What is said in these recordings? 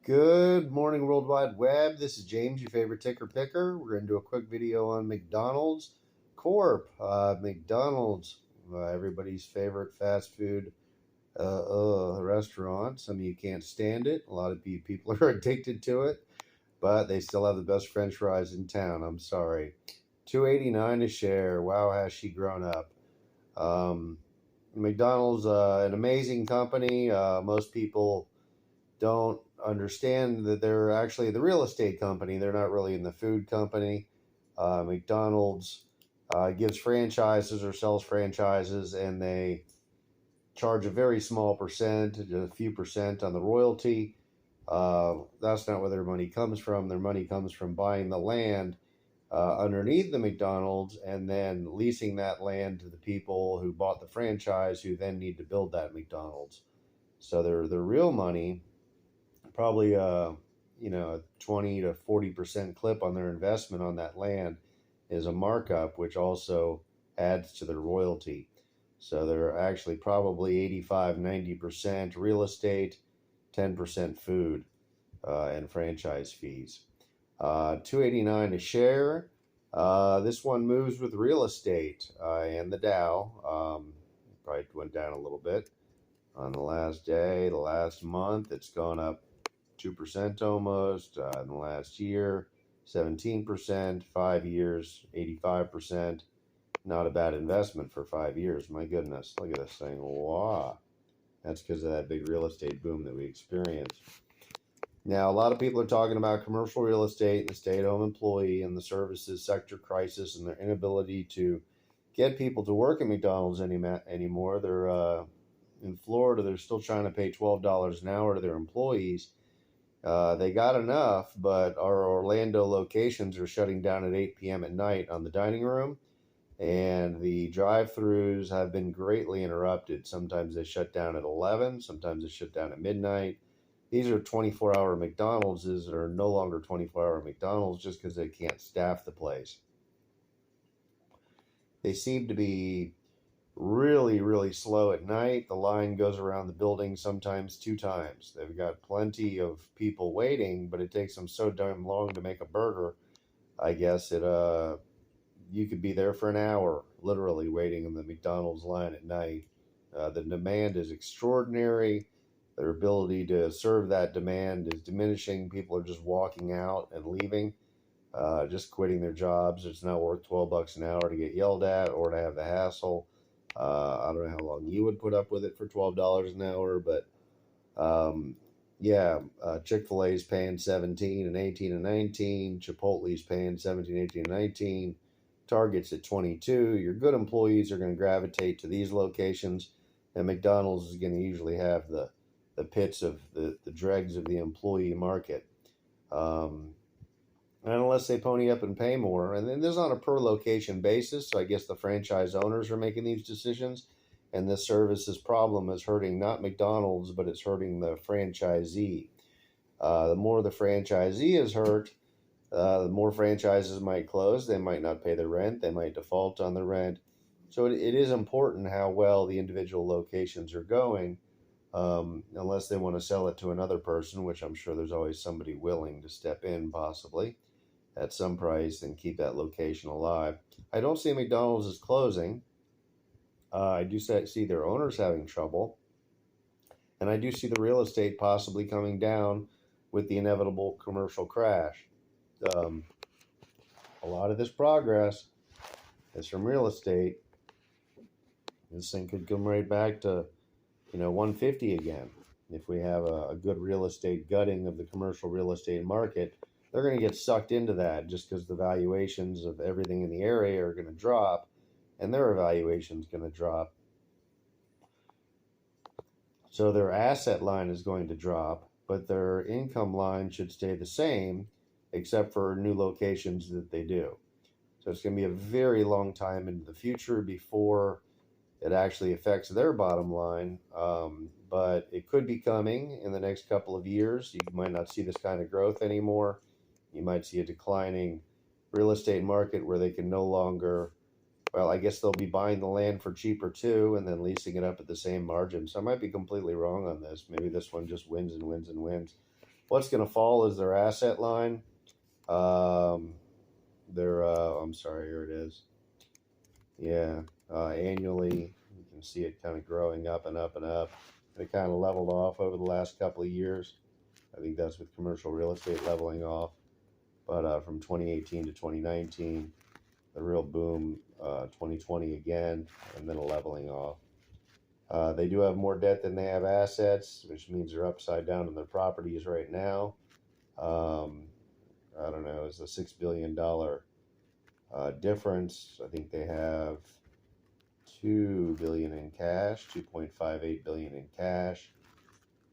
Good morning, World Wide Web. This is James, your favorite ticker picker. We're going to do a quick video on McDonald's Corp. McDonald's, everybody's favorite fast food restaurant. Some of you can't stand it. A lot of people are addicted to it, but they still have the best French fries in town. I'm sorry. $2.89 a share. Wow, has she grown up? McDonald's, an amazing company. Most people don't understand that they're actually the real estate company. They're not really in the food company. McDonald's gives franchises or sells franchises, and they charge a very small percent, a few percent on the royalty. That's not where their money comes from. Their money comes from buying the land underneath the McDonald's and then leasing that land to the people who bought the franchise, who then need to build that McDonald's. So their real money, probably a 20 to 40% clip on their investment on that land, is a markup, which also adds to their royalty. So they're actually probably 85-90% real estate, 10% food and franchise fees. $2.89 a share. This one moves with real estate and the Dow. Probably went down a little bit on the last day. The last month, it's gone up 2% almost. In the last year, 17%. 5 years, 85%. Not a bad investment for 5 years. My goodness, look at this thing. Wow. That's because of that big real estate boom that we experienced. Now, a lot of people are talking about commercial real estate and the stay-at-home employee and the services sector crisis and their inability to get people to work at McDonald's anymore. They're in Florida, they're still trying to pay $12 an hour to their employees. They got enough, but our Orlando locations are shutting down at 8 p.m. at night on the dining room, and the drive-thrus have been greatly interrupted. Sometimes they shut down at 11, sometimes they shut down at midnight. These are 24-hour McDonald's that are no longer 24-hour McDonald's just because they can't staff the place. They seem to be really, really slow at night. The line goes around the building sometimes 2 times. They've got plenty of people waiting, but it takes them so damn long to make a burger. I guess you could be there for an hour, literally waiting in the McDonald's line at night. The demand is extraordinary. Their ability to serve that demand is diminishing. People are just walking out and leaving, just quitting their jobs. It's not worth $12 an hour to get yelled at or to have the hassle. I don't know how long you would put up with it for $12 an hour, but Chick-fil-A is paying 17 and 18 and 19. Chipotle's paying 17, 18, and 19. Target's at 22. Your good employees are going to gravitate to these locations, and McDonald's is going to usually have the pits of the dregs of the employee market. And unless they pony up and pay more, and then this is on a per location basis, so I guess the franchise owners are making these decisions, and this services problem is hurting not McDonald's, but it's hurting the franchisee. The more the franchisee is hurt, the more franchises might close. They might not pay their rent. They might default on the rent. So it is important how well the individual locations are going, unless they want to sell it to another person, which I'm sure there's always somebody willing to step in possibly at some price and keep that location alive. I don't see McDonald's is closing. I do see their owners having trouble. And I do see the real estate possibly coming down with the inevitable commercial crash. A lot of this progress is from real estate. This thing could come right back to 150 again. If we have a good real estate gutting of the commercial real estate market, they're going to get sucked into that just because the valuations of everything in the area are going to drop, and their evaluation is going to drop. So their asset line is going to drop, but their income line should stay the same, except for new locations that they do. So it's going to be a very long time into the future before it actually affects their bottom line, but it could be coming in the next couple of years. You might not see this kind of growth anymore. You might see a declining real estate market where they can no longer, well, I guess they'll be buying the land for cheaper too and then leasing it up at the same margin. So I might be completely wrong on this. Maybe this one just wins and wins and wins. What's going to fall is their asset line. Um, I'm sorry, here it is. Yeah, annually, you can see it kind of growing up and up and up. It kind of leveled off over the last couple of years. I think that's with commercial real estate leveling off. But from 2018 to 2019, the real boom, 2020 again, and then a leveling off. They do have more debt than they have assets, which means they're upside down in their properties right now. Um, I don't know, it's a $6 billion difference. I think they have 2 billion in cash, 2.58 billion in cash.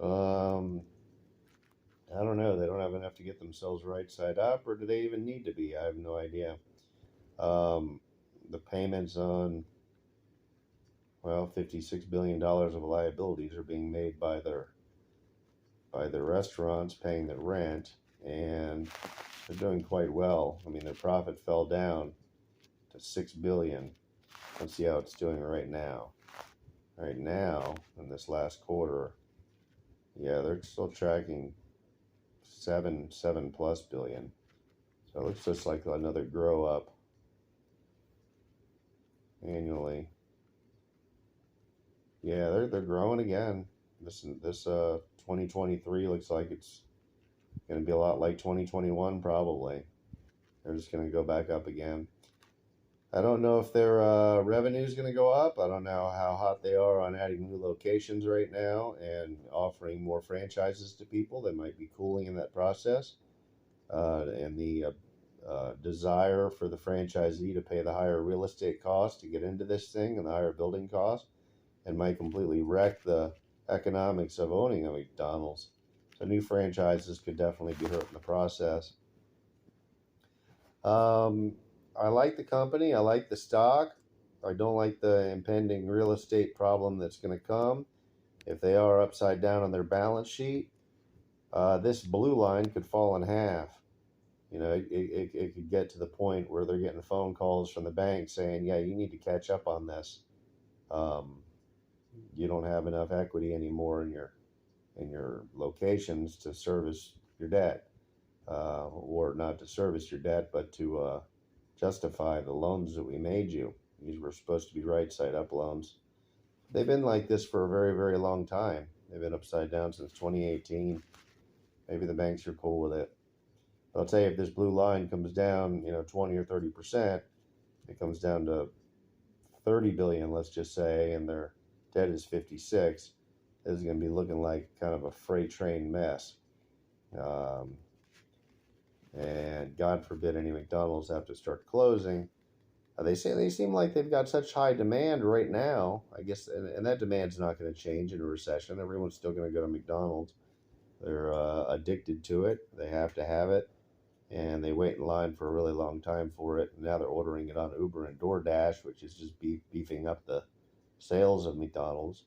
Um, I don't know. They don't have enough to get themselves right side up, or do they even need to be? I have no idea. Um, the payments on, well, $56 billion of liabilities are being made by their restaurants paying their rent, and they're doing quite well. I mean, their profit fell down to 6 billion. Let's see how it's doing right now. Right now, in this last quarter, yeah, they're still tracking seven plus billion. So it looks just like another grow up annually. Yeah, they're growing again. This 2023 looks like it's going to be a lot like 2021 probably. They're just going to go back up again. I don't know if their revenue is going to go up. I don't know how hot they are on adding new locations right now and offering more franchises to people. They might be cooling in that process. And the desire for the franchisee to pay the higher real estate cost to get into this thing and the higher building cost, and might completely wreck the economics of owning a McDonald's. So new franchises could definitely be hurt in the process. I like the company. I like the stock. I don't like the impending real estate problem that's going to come. If they are upside down on their balance sheet, this blue line could fall in half. You know, it could get to the point where they're getting phone calls from the bank saying, yeah, you need to catch up on this. You don't have enough equity anymore in your locations to service your debt, or not to service your debt, but to justify the loans that we made you. These were supposed to be right side up loans. They've been like this for a very, very long time. They've been upside down since 2018. Maybe the banks are cool with it. I'll tell you, if this blue line comes down, 20 or 30%, it comes down to 30 billion, let's just say, and their debt is 56. This is going to be looking like kind of a freight train mess. And God forbid any McDonald's have to start closing. They seem like they've got such high demand right now. I guess, and that demand's not going to change in a recession. Everyone's still going to go to McDonald's. They're addicted to it. They have to have it, and they wait in line for a really long time for it. And now they're ordering it on Uber and DoorDash, which is just beefing up the sales of McDonald's.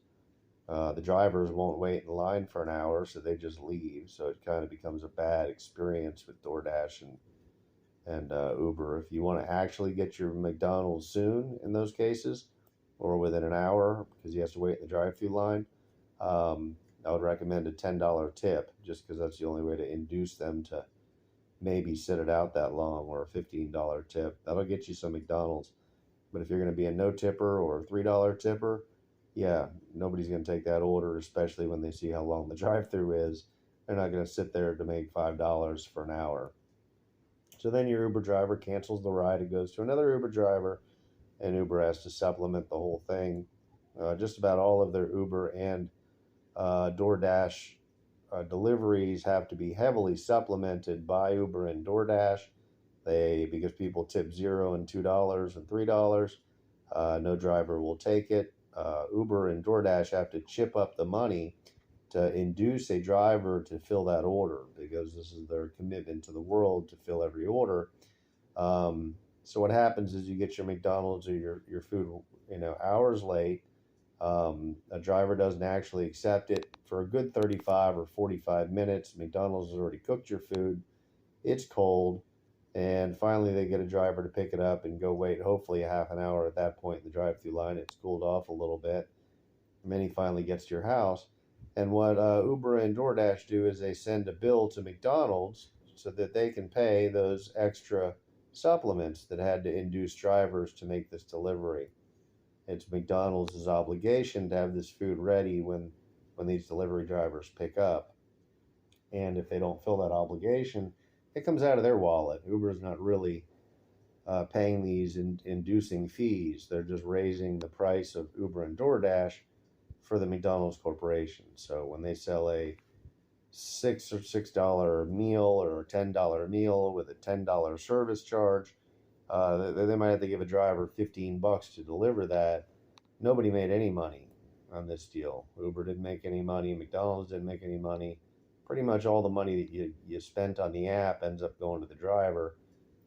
The drivers won't wait in line for an hour, so they just leave. So it kind of becomes a bad experience with DoorDash and Uber. If you want to actually get your McDonald's soon in those cases, or within an hour, because you have to wait in the drive-through line, I would recommend a $10 tip, just because that's the only way to induce them to maybe sit it out that long, or a $15 tip. That'll get you some McDonald's. But if you're going to be a no tipper or a $3 tipper, yeah, nobody's going to take that order, especially when they see how long the drive-through is. They're not going to sit there to make $5 for an hour. So then your Uber driver cancels the ride. It goes to another Uber driver, and Uber has to supplement the whole thing. Just about all of their Uber and DoorDash deliveries have to be heavily supplemented by Uber and DoorDash. Because people tip $0 and $2 and $3, no driver will take it. Uber and DoorDash have to chip up the money to induce a driver to fill that order, because this is their commitment to the world to fill every order. So what happens is you get your McDonald's or your food, hours late. A driver doesn't actually accept it for a good 35 or 45 minutes. McDonald's has already cooked your food. It's cold. And finally, they get a driver to pick it up and go wait, hopefully, a half an hour at that point in the drive-through line. It's cooled off a little bit. And then he finally gets to your house. And what Uber and DoorDash do is they send a bill to McDonald's so that they can pay those extra supplements that had to induce drivers to make this delivery. It's McDonald's obligation to have this food ready when these delivery drivers pick up. And if they don't fill that obligation, it comes out of their wallet. Uber is not really paying these inducing fees. They're just raising the price of Uber and DoorDash for the McDonald's corporation. So when they sell a $6 meal or a $10 meal with a $10 service charge, they might have to give a driver $15 to deliver that. Nobody made any money on this deal. Uber didn't make any money. McDonald's didn't make any money. Pretty much all the money that you spent on the app ends up going to the driver.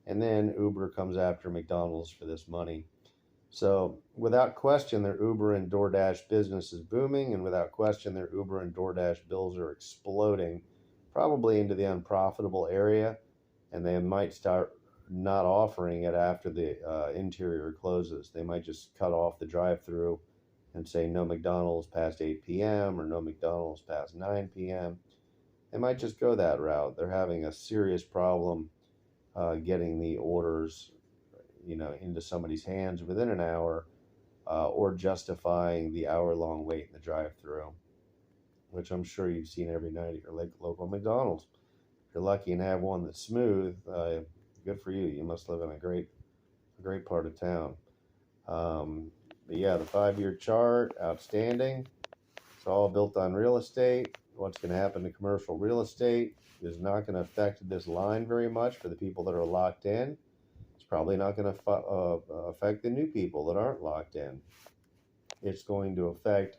And then Uber comes after McDonald's for this money. So without question, their Uber and DoorDash business is booming, and without question, their Uber and DoorDash bills are exploding, probably into the unprofitable area, and they might start not offering it after the interior closes. They might just cut off the drive-through and say no McDonald's past 8 p.m. or no McDonald's past 9 p.m. They might just go that route. They're having a serious problem getting the orders, into somebody's hands within an hour, or justifying the hour-long wait in the drive-through, which I'm sure you've seen every night at your local McDonald's. If you're lucky and have one that's smooth, good for you. You must live in a great part of town. But yeah, the 5-year chart, outstanding. It's all built on real estate. What's going to happen to commercial real estate is not going to affect this line very much for the people that are locked in. It's probably not going to affect the new people that aren't locked in. It's going to affect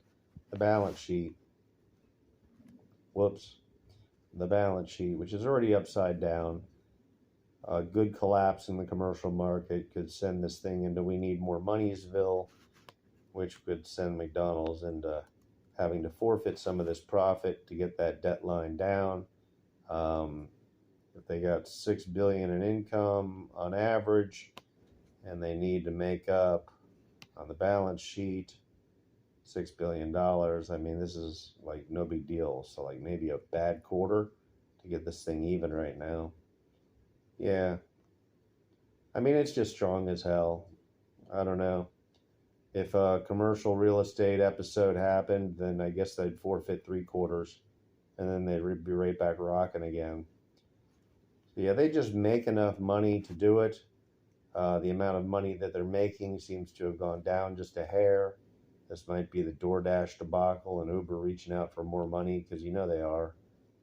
the balance sheet. The balance sheet, which is already upside down. A good collapse in the commercial market could send this thing into we need more moneysville, which could send McDonald's into having to forfeit some of this profit to get that debt line down. If they got $6 billion in income on average, and they need to make up on the balance sheet $6 billion, I mean, this is like no big deal. So like maybe a bad quarter to get this thing even right now. Yeah, I mean, it's just strong as hell. I don't know. If a commercial real estate episode happened, then I guess they'd forfeit 3/4, and then they'd be right back rocking again. So yeah, they just make enough money to do it. The amount of money that they're making seems to have gone down just a hair. This might be the DoorDash debacle and Uber reaching out for more money, because they are.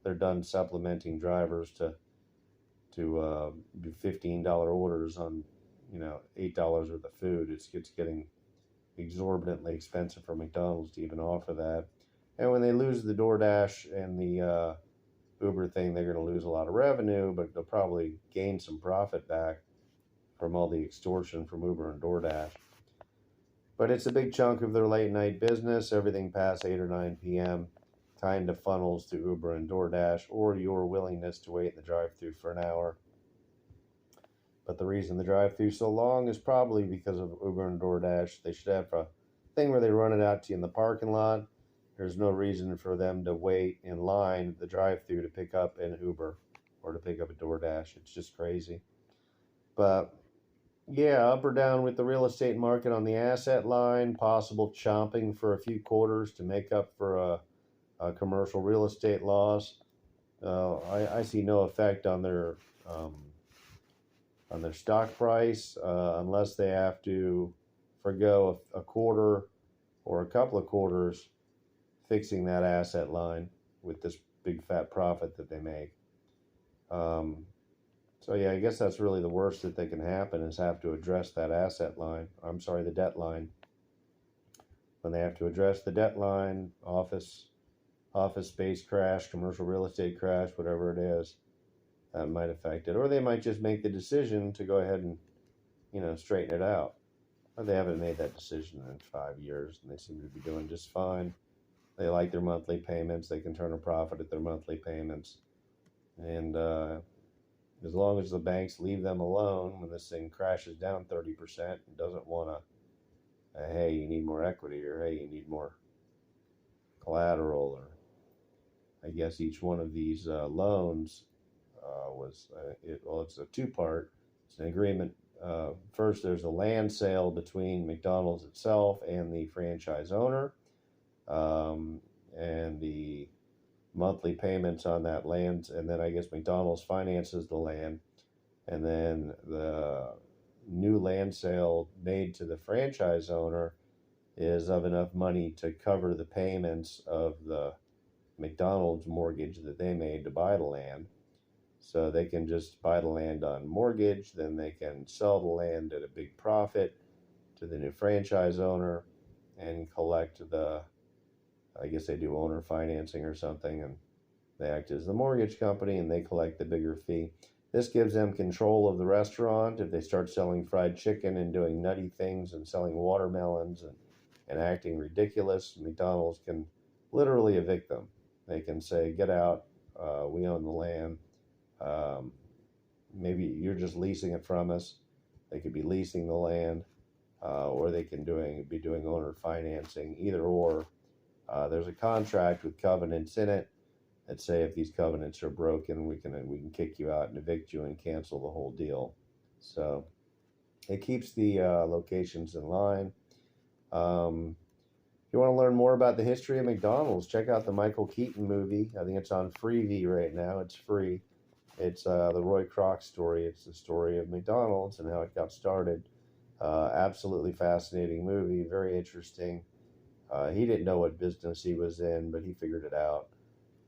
They're done supplementing drivers to do $15 orders on $8 worth of food. It's getting exorbitantly expensive for McDonald's to even offer that. And when they lose the DoorDash and the Uber thing, they're going to lose a lot of revenue, but they'll probably gain some profit back from all the extortion from Uber and DoorDash. But it's a big chunk of their late night business. Everything past 8 or 9 p.m. kind of funnels to Uber and DoorDash, or your willingness to wait in the drive-thru for an hour. But the reason the drive-thru is so long is probably because of Uber and DoorDash. They should have a thing where they run it out to you in the parking lot. There's no reason for them to wait in line at the drive-thru to pick up an Uber or to pick up a DoorDash. It's just crazy. But yeah, up or down with the real estate market on the asset line, possible chomping for a few quarters to make up for a commercial real estate loss. I see no effect on their stock price unless they have to forgo a quarter or a couple of quarters fixing that asset line with this big fat profit that they make. So yeah, I guess that's really the worst that they can happen, is have to address that the debt line. When they have to address the debt line, office space crash, commercial real estate crash, whatever it is, that might affect it. Or they might just make the decision to go ahead and straighten it out. But they haven't made that decision in 5 years, and they seem to be doing just fine. They like their monthly payments. They can turn a profit at their monthly payments. And as long as the banks leave them alone when this thing crashes down 30% and doesn't want to, hey, you need more equity, or hey, you need more collateral, or I guess each one of these loans well, it's a two-part. It's an agreement. First, there's a land sale between McDonald's itself and the franchise owner, um, and the monthly payments on that land, and then I guess McDonald's finances the land, and then the new land sale made to the franchise owner is of enough money to cover the payments of the McDonald's mortgage that they made to buy the land. So they can just buy the land on mortgage, then they can sell the land at a big profit to the new franchise owner and collect I guess they do owner financing or something, and they act as the mortgage company and they collect the bigger fee. This gives them control of the restaurant. If they start selling fried chicken and doing nutty things and selling watermelons and acting ridiculous, McDonald's can literally evict them. They can say, get out, we own the land. Um, Maybe you're just leasing it from us. They could be leasing the land, or they can be doing owner financing, either or. There's a contract with covenants in it that say if these covenants are broken, we can kick you out and evict you and cancel the whole deal. So it keeps the locations in line. If you want to learn more about the history of McDonald's, check out the Michael Keaton movie. I think it's on Freevee right now. It's free. It's the Roy Kroc story. It's the story of McDonald's and how it got started. Absolutely fascinating movie, very interesting. He didn't know what business he was in, but he figured it out.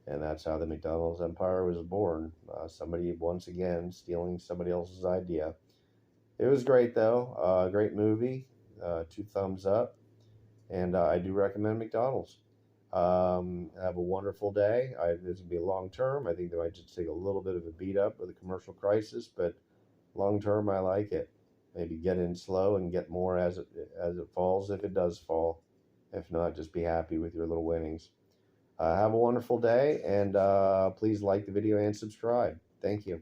And that's how the McDonald's empire was born. Somebody, once again, stealing somebody else's idea. It was great, though. Great movie. 2 thumbs up. And I do recommend McDonald's. Have a wonderful day. This will be long term. I think they might just take a little bit of a beat up with the commercial crisis, but long term, I like it. Maybe get in slow and get more as it falls, if it does fall. If not, just be happy with your little winnings. Have a wonderful day, and please like the video and subscribe. Thank you.